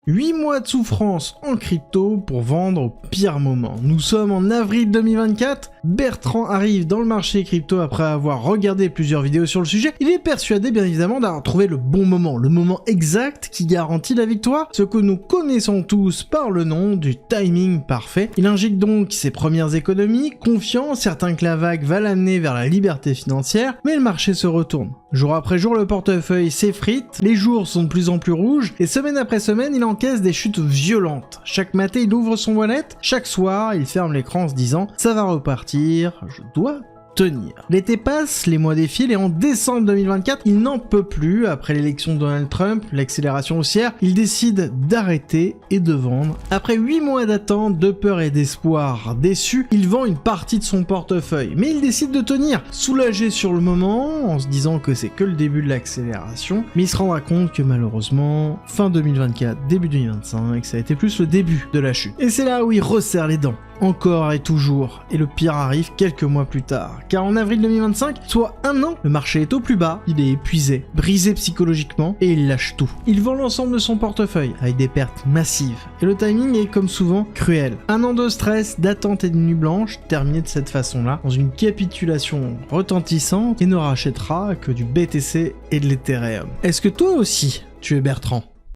8 mois de souffrance en crypto pour vendre au pire moment. Nous sommes en avril 2024, Bertrand arrive dans le marché crypto après avoir regardé plusieurs vidéos sur le sujet. Il est persuadé bien évidemment d'avoir trouvé le bon moment, le moment exact qui garantit la victoire, ce que nous connaissons tous par le nom du timing parfait. Il injecte donc ses premières économies, confiant, certain que la vague va l'amener vers la liberté financière, mais le marché se retourne. Jour après jour, le portefeuille s'effrite, les jours sont de plus en plus rouges, et semaine après semaine, il encaisse des chutes violentes. Chaque matin, il ouvre son wallet, chaque soir, il ferme l'écran en se disant « ça va repartir, je dois tenir ». L'été passe, les mois défilent et en décembre 2024, il n'en peut plus. Après l'élection de Donald Trump, l'accélération haussière, il décide d'arrêter et de vendre. Après 8 mois d'attente, de peur et d'espoir déçu, il vend une partie de son portefeuille. Mais il décide de tenir, soulagé sur le moment, en se disant que c'est que le début de l'accélération. Mais il se rendra compte que malheureusement, fin 2024, début 2025, ça a été plus le début de la chute. Et c'est là où il resserre les dents. Encore et toujours, et le pire arrive quelques mois plus tard, car en avril 2025, soit un an, le marché est au plus bas, il est épuisé, brisé psychologiquement, et il lâche tout. Il vend l'ensemble de son portefeuille, avec des pertes massives, et le timing est comme souvent cruel. Un an de stress, d'attente et de nuit blanche, terminé de cette façon-là, dans une capitulation retentissante, et ne rachètera que du BTC et de l'Ethereum. Est-ce que toi aussi, tu es Bertrand ?